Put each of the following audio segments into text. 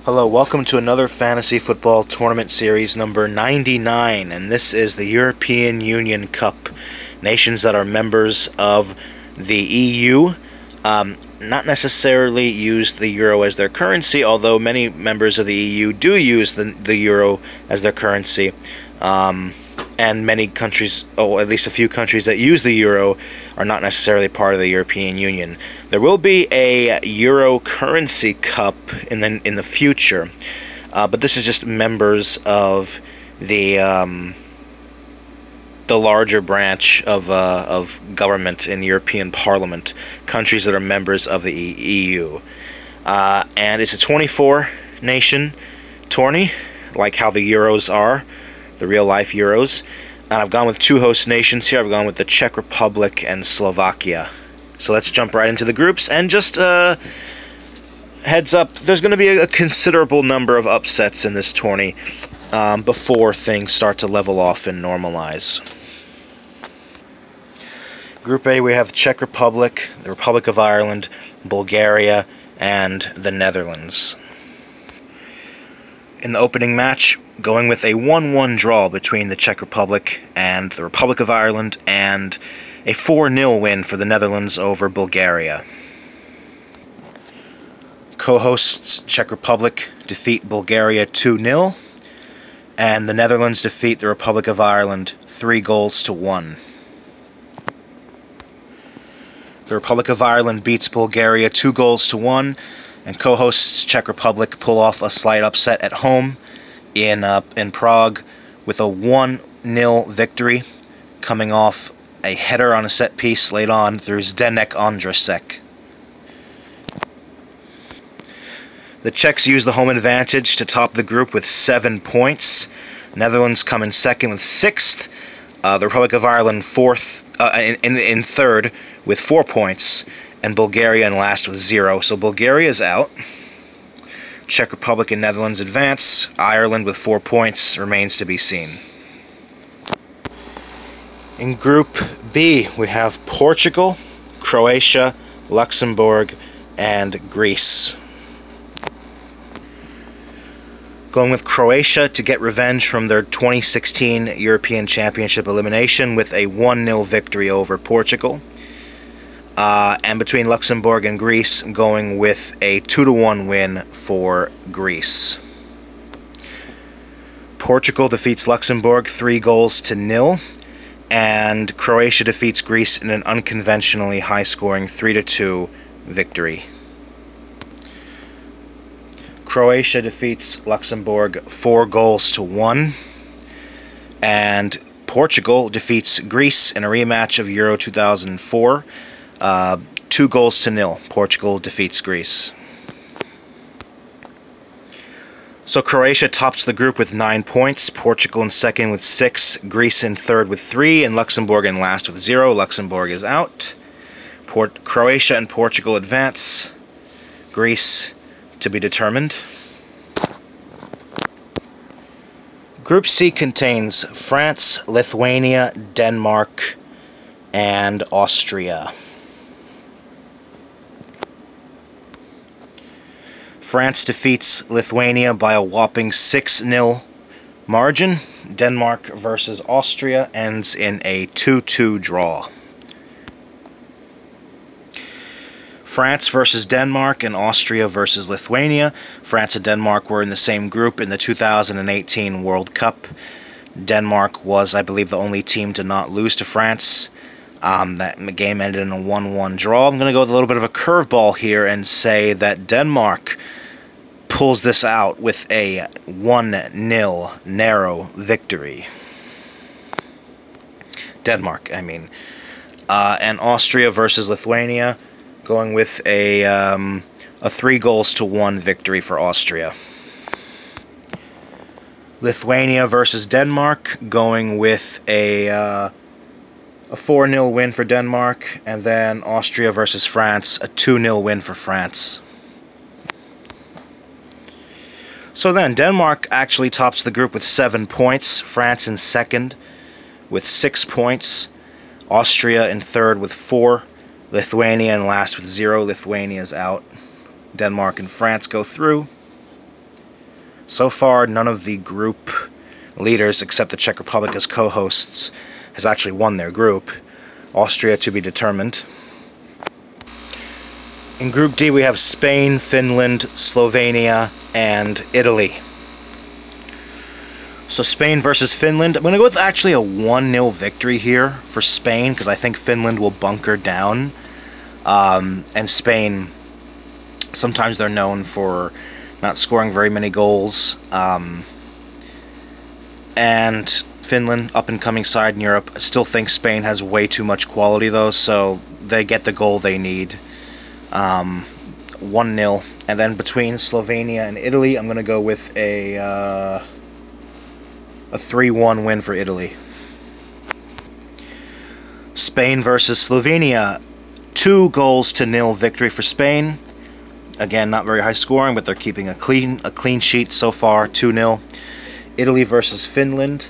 Hello, welcome to another Fantasy Football Tournament Series number 99, and this is the European Union Cup. Nations that are members of the EU not necessarily use the euro as their currency, although many members of the EU do use the euro as their currency. And many countries, at least a few countries that use the euro, are not necessarily part of the European Union. There will be a Euro Currency Cup in the future, but this is just members of the larger branch of government in the European Parliament, countries that are members of the EU. And it's a 24-nation tourney, like how the Euros are, the real-life Euros. And I've gone with two host nations here. I've gone with the Czech Republic and Slovakia. So let's jump right into the groups. And just heads up, there's going to be a considerable number of upsets in this tourney before things start to level off and normalize. Group A, we have the Czech Republic, the Republic of Ireland, Bulgaria, and the Netherlands. In the opening match, going with a 1-1 draw between the Czech Republic and the Republic of Ireland, and a 4-0 win for the Netherlands over Bulgaria. Co-hosts Czech Republic defeat Bulgaria 2-0, and the Netherlands defeat the Republic of Ireland 3-1. The Republic of Ireland beats Bulgaria 2-1, and co-hosts Czech Republic pull off a slight upset at home in Prague with a 1-0 victory, coming off a header on a set piece laid on through Zdeněk Ondrášek. The Czechs use the home advantage to top the group with 7 points. Netherlands come in second with 6th. The Republic of Ireland in third with 4 points. And Bulgaria in last with 0. So Bulgaria is out. Czech Republic and Netherlands advance. Ireland with 4 points remains to be seen. In Group B, we have Portugal, Croatia, Luxembourg, and Greece. Going with Croatia to get revenge from their 2016 European Championship elimination with a 1-0 victory over Portugal. And between Luxembourg and Greece, going with a 2-1 win for Greece. Portugal defeats Luxembourg 3-0, and Croatia defeats Greece in an unconventionally high-scoring 3-2 victory. Croatia defeats Luxembourg 4-1, and Portugal defeats Greece in a rematch of Euro 2004. 2-0. Portugal defeats Greece. So Croatia tops the group with 9 points, Portugal in second with 6, Greece in third with 3, and Luxembourg in last with 0. Luxembourg is out. Croatia and Portugal advance. Greece to be determined. Group C contains France, Lithuania, Denmark, and Austria. France defeats Lithuania by a whopping 6-0 margin. Denmark versus Austria ends in a 2-2 draw. France versus Denmark and Austria versus Lithuania. France and Denmark were in the same group in the 2018 World Cup. Denmark was, I believe, the only team to not lose to France. That game ended in a 1-1 draw. I'm going to go with a little bit of a curveball here and say that Denmark pulls this out with a 1-0 narrow victory. Denmark, I mean. And Austria versus Lithuania, going with a 3-1 victory for Austria. Lithuania versus Denmark, going with a 4-0 win for Denmark, and then Austria versus France, a 2-0 win for France. So then, Denmark actually tops the group with 7 points, France in second with 6 points, Austria in third with 4, Lithuania in last with 0. Lithuania is out. Denmark and France go through. So far, none of the group leaders, except the Czech Republic as co-hosts, has actually won their group. Austria to be determined. In Group D, we have Spain, Finland, Slovenia, and Italy. So Spain versus Finland. I'm going to go with actually a 1-0 victory here for Spain, because I think Finland will bunker down. And Spain, sometimes they're known for not scoring very many goals. And Finland, up-and-coming side in Europe. I still think Spain has way too much quality, though, so they get the goal they need. 1-0. And then between Slovenia and Italy, I'm going to go with a 3-1 win for Italy. Spain versus Slovenia. 2-0 victory for Spain. Again, not very high scoring, but they're keeping a clean sheet so far. 2-0. Italy versus Finland.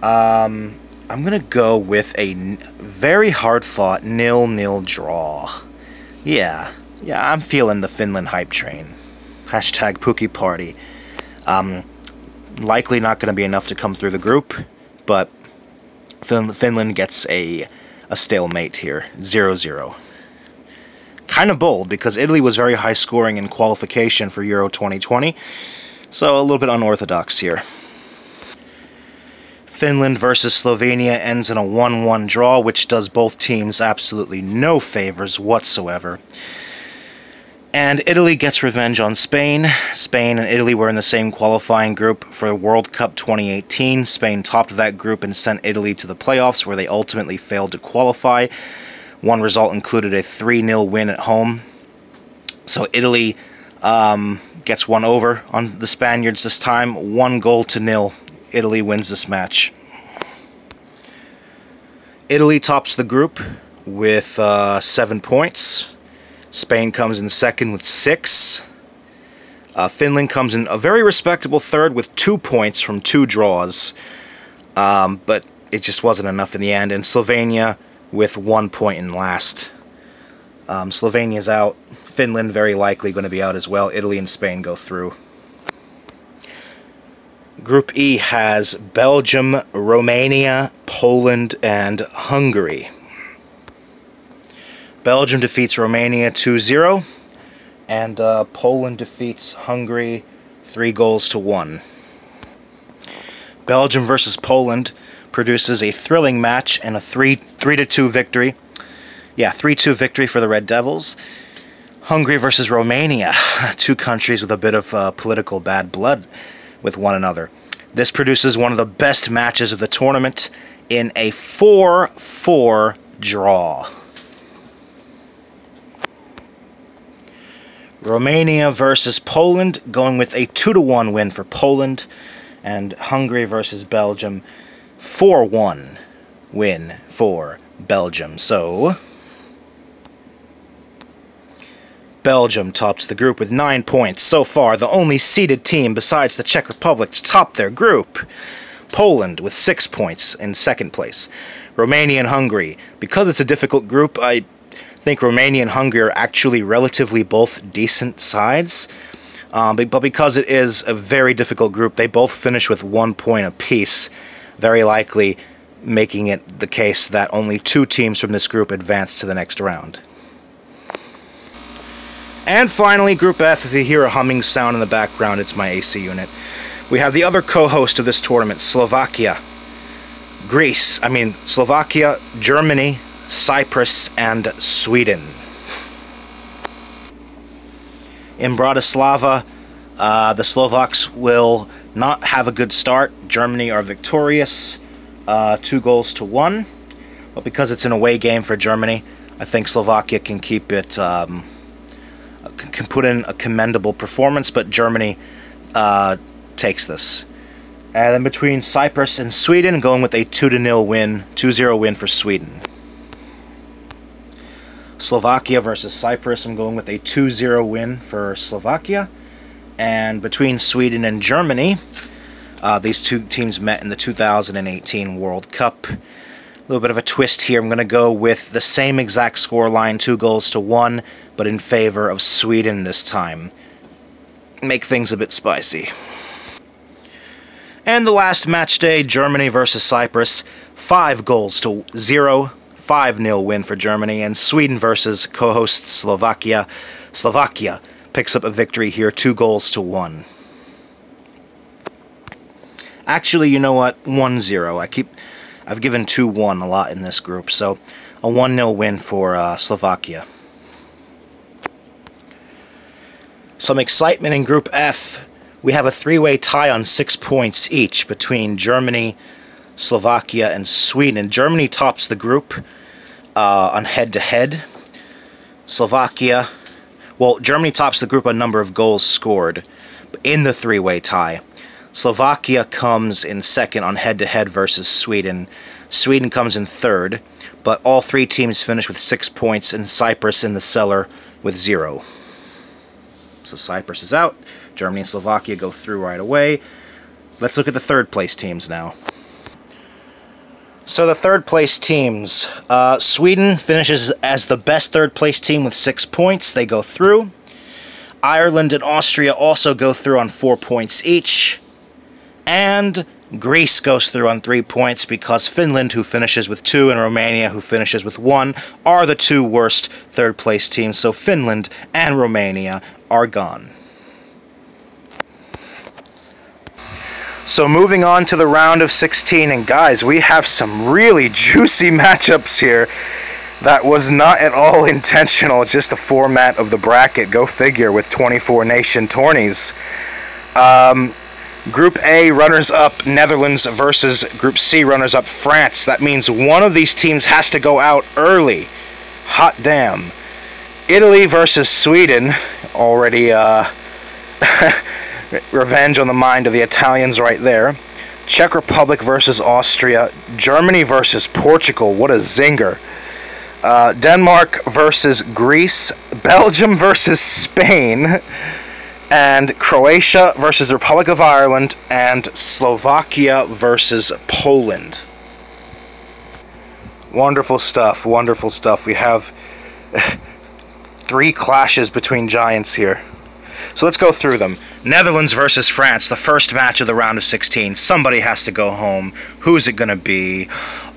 I'm gonna go with a very hard-fought 0-0 draw. Yeah, I'm feeling the Finland hype train. Hashtag Pookie Party. Likely not going to be enough to come through the group, but Finland gets a stalemate here, 0-0. Kind of bold, because Italy was very high scoring in qualification for Euro 2020, so a little bit unorthodox here. Finland versus Slovenia ends in a 1-1 draw, which does both teams absolutely no favors whatsoever. And Italy gets revenge on Spain. Spain and Italy were in the same qualifying group for World Cup 2018. Spain topped that group and sent Italy to the playoffs, where they ultimately failed to qualify. One result included a 3-0 win at home. So Italy gets one over on the Spaniards this time, 1-0. Italy wins this match. Italy tops the group with 7 points. Spain comes in second with 6. Finland comes in a very respectable third with 2 points from 2 draws. But it just wasn't enough in the end. And Slovenia with 1 point in last. Slovenia's out. Finland very likely going to be out as well. Italy and Spain go through. Group E has Belgium, Romania, Poland, and Hungary. Belgium defeats Romania 2-0, and Poland defeats Hungary 3-1. Belgium versus Poland produces a thrilling match and a 3-2 victory. Yeah, 3-2 victory for the Red Devils. Hungary versus Romania, 2 countries with a bit of political bad blood with one another. This produces one of the best matches of the tournament in a 4-4 draw. Romania versus Poland, going with a 2-1 win for Poland, and Hungary versus Belgium, 4-1 win for Belgium. So Belgium tops the group with 9 points. So far, the only seeded team besides the Czech Republic to top their group. Poland with 6 points in second place. Romania and Hungary. Because it's a difficult group, I think Romania and Hungary are actually relatively both decent sides. But because it is a very difficult group, they both finish with 1 point apiece. Very likely making it the case that only 2 teams from this group advance to the next round. And finally, Group F. If you hear a humming sound in the background, it's my AC unit. We have the other co-host of this tournament, Slovakia, Slovakia, Germany, Cyprus, and Sweden. In Bratislava, the Slovaks will not have a good start. Germany are victorious, 2-1. But because it's an away game for Germany, I think Slovakia can keep it, can put in a commendable performance, but Germany takes this. And then between Cyprus and Sweden, going with a 2-0 win for Sweden. Slovakia versus Cyprus, I'm going with a 2-0 win for Slovakia. And between Sweden and Germany, these 2 teams met in the 2018 World Cup. A little bit of a twist here. I'm going to go with the same exact score line, 2-1, but in favor of Sweden this time. Make things a bit spicy. And the last match day, Germany versus Cyprus, 5-0, 5-0 win for Germany, and Sweden versus co-host Slovakia. Slovakia picks up a victory here, 2-1. Actually, you know what? 1-0. I've given 2-1 a lot in this group, so a 1-0 win for Slovakia. Some excitement in Group F. We have a three-way tie on 6 points each between Germany, Slovakia, and Sweden. Germany tops the group on head-to-head. Slovakia, well, Germany tops the group on number of goals scored in the three-way tie. Slovakia comes in second on head-to-head versus Sweden. Sweden comes in third, but all three teams finish with 6 points, and Cyprus in the cellar with 0. So Cyprus is out. Germany and Slovakia go through right away. Let's look at the third-place teams now. So the third-place teams. Sweden finishes as the best third-place team with 6 points. They go through. Ireland and Austria also go through on 4 points each. And Greece goes through on 3 points because Finland, who finishes with 2, and Romania, who finishes with 1, are the two worst third-place teams. So Finland and Romania are gone. So moving on to the round of 16, and guys, we have some really juicy matchups here. That was not at all intentional. It's just the format of the bracket. Go figure, with 24 nation tourneys. Group A, runners-up Netherlands versus Group C, runners-up France. That means one of these teams has to go out early. Hot damn. Italy versus Sweden. Already, revenge on the mind of the Italians right there. Czech Republic versus Austria. Germany versus Portugal. What a zinger. Denmark versus Greece. Belgium versus Spain. And Croatia versus the Republic of Ireland. And Slovakia versus Poland. Wonderful stuff. Wonderful stuff. We have 3 clashes between giants here. So let's go through them. Netherlands versus France, the first match of the round of 16. Somebody has to go home. Who's it going to be?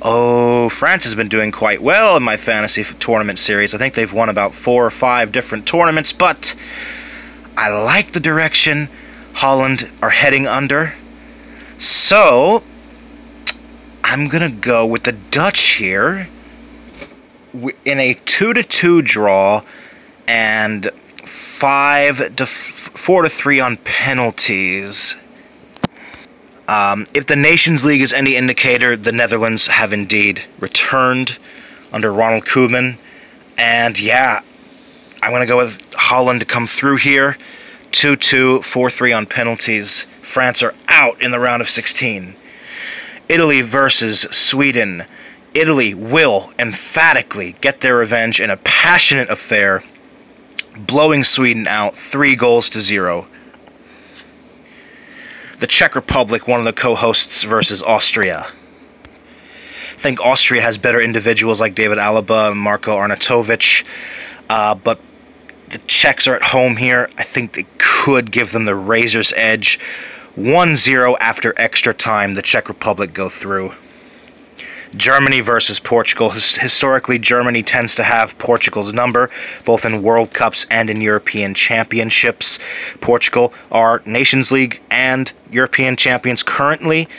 Oh, France has been doing quite well in my fantasy tournament series. I think they've won about 4 or 5 different tournaments, but I like the direction Holland are heading under. So I'm going to go with the Dutch here in a 2-2 draw and 4-3 on penalties. If the Nations League is any indicator, the Netherlands have indeed returned under Ronald Koeman. And yeah, I'm going to go with Holland to come through here. 2-2, 4-3 on penalties. France are out in the round of 16. Italy versus Sweden. Italy will emphatically get their revenge in a passionate affair, blowing Sweden out 3-0. The Czech Republic, one of the co-hosts, versus Austria. I think Austria has better individuals like David Alaba and Marko Arnautovic, but the Czechs are at home here. I think they could give them the razor's edge. 1-0 after extra time, the Czech Republic go through. Germany versus Portugal. Historically, Germany tends to have Portugal's number, both in World Cups and in European Championships. Portugal are Nations League and European champions currently.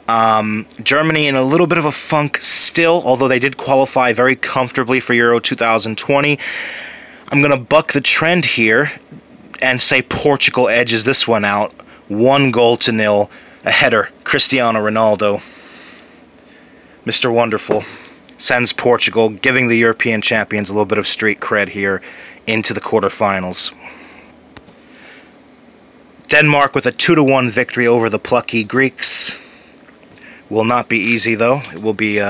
Germany in a little bit of a funk still, although they did qualify very comfortably for Euro 2020. I'm going to buck the trend here and say Portugal edges this one out. 1-0. A header. Cristiano Ronaldo, Mr. Wonderful, sends Portugal, giving the European champions a little bit of street cred here into the quarterfinals. Denmark with a 2-1 victory over the plucky Greeks. Will not be easy, though. It will be,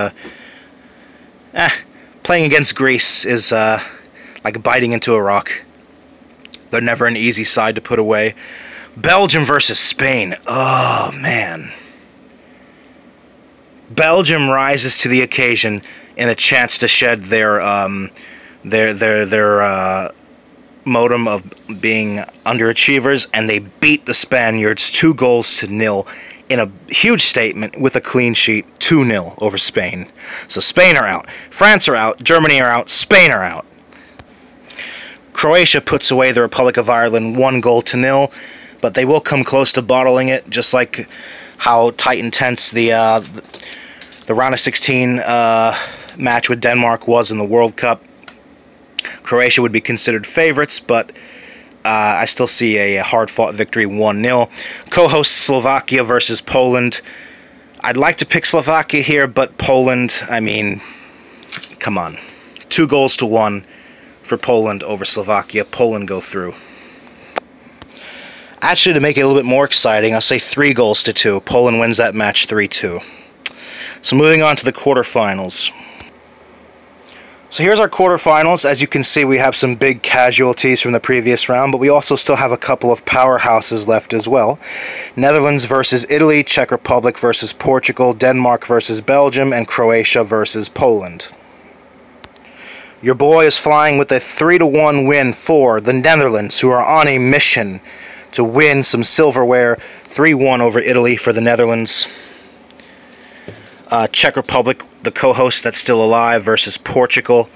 playing against Greece is, like biting into a rock. They're never an easy side to put away. Belgium versus Spain. Oh, man. Belgium rises to the occasion in a chance to shed their modem of being underachievers, and they beat the Spaniards 2-0 in a huge statement with a clean sheet, 2-0 over Spain. So Spain are out, France are out, Germany are out, Spain are out. Croatia puts away the Republic of Ireland 1-0, but they will come close to bottling it, just like how tight and tense the round of 16 match with Denmark was in the World Cup. Croatia would be considered favorites, but I still see a hard-fought victory, 1-0. Co-host Slovakia versus Poland. I'd like to pick Slovakia here, but Poland, I mean, come on. 2-1 for Poland over Slovakia. Poland go through. Actually, to make it a little bit more exciting, I'll say 3-2. Poland wins that match 3-2. So moving on to the quarterfinals. So here's our quarterfinals. As you can see, we have some big casualties from the previous round, but we also still have a couple of powerhouses left as well. Netherlands versus Italy, Czech Republic versus Portugal, Denmark versus Belgium, and Croatia versus Poland. Your boy is flying with a 3-1 win for the Netherlands, who are on a mission to win some silverware. 3-1 over Italy for the Netherlands. Czech Republic, the co-host that's still alive, versus Portugal.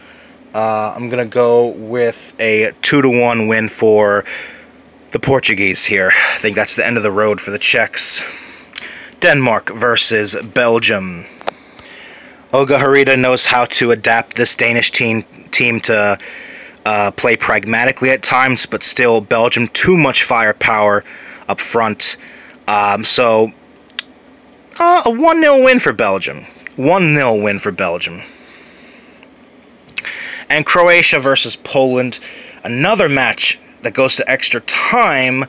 I'm going to go with a 2-1 win for the Portuguese here. I think that's the end of the road for the Czechs. Denmark versus Belgium. Olga Harita knows how to adapt this Danish team to play pragmatically at times, but still Belgium too much firepower up front. So a 1-0 win for Belgium. 1-0 win for Belgium. And Croatia versus Poland. Another match that goes to extra time.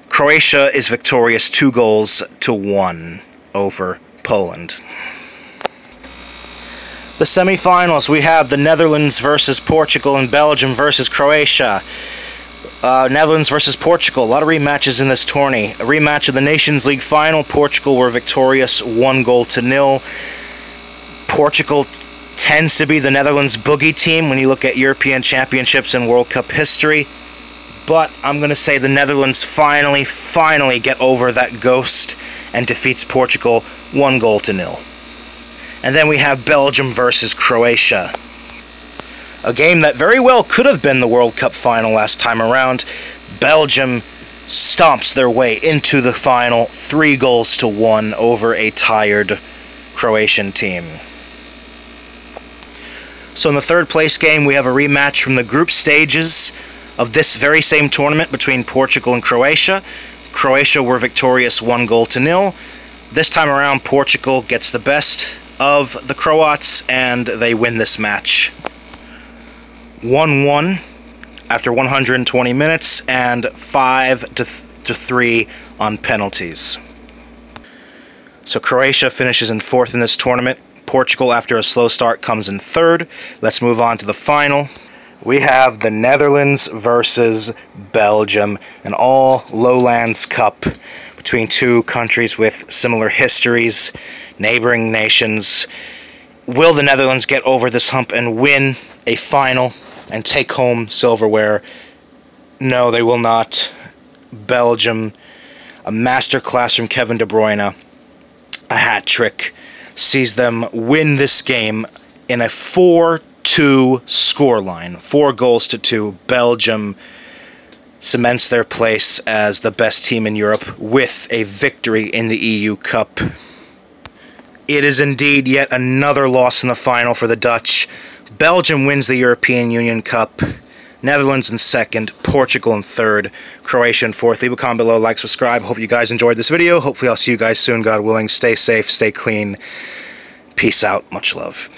Croatia is victorious 2-1 over Poland. The semifinals, we have the Netherlands versus Portugal and Belgium versus Croatia. Netherlands versus Portugal. A lot of rematches in this tourney. A rematch of the Nations League final. Portugal were victorious 1-0. Portugal tends to be the Netherlands' boogie team when you look at European Championships and World Cup history. But I'm going to say the Netherlands finally get over that ghost and defeats Portugal 1-0. And then we have Belgium versus Croatia. A game that very well could have been the World Cup final last time around. Belgium stomps their way into the final 3-1 over a tired Croatian team. So in the third place game, we have a rematch from the group stages of this very same tournament between Portugal and Croatia. Croatia were victorious 1-0. This time around, Portugal gets the best of the Croats, and they win this match 1-1 after 120 minutes and 5-3 on penalties. So Croatia finishes in fourth in this tournament. Portugal, after a slow start, comes in third. Let's move on to the final. We have the Netherlands versus Belgium, an all Lowlands Cup between two countries with similar histories, neighboring nations. Will the Netherlands get over this hump and win a final and take home silverware? No, they will not. Belgium, a masterclass from Kevin De Bruyne, a hat trick, sees them win this game in a 4-2 scoreline. 4-2. Belgium cements their place as the best team in Europe with a victory in the EU Cup. It is indeed yet another loss in the final for the Dutch. Belgium wins the European Union Cup. Netherlands in second, Portugal in third, Croatia in fourth. Leave a comment below, like, subscribe. Hope you guys enjoyed this video. Hopefully I'll see you guys soon, God willing. Stay safe, stay clean. Peace out. Much love.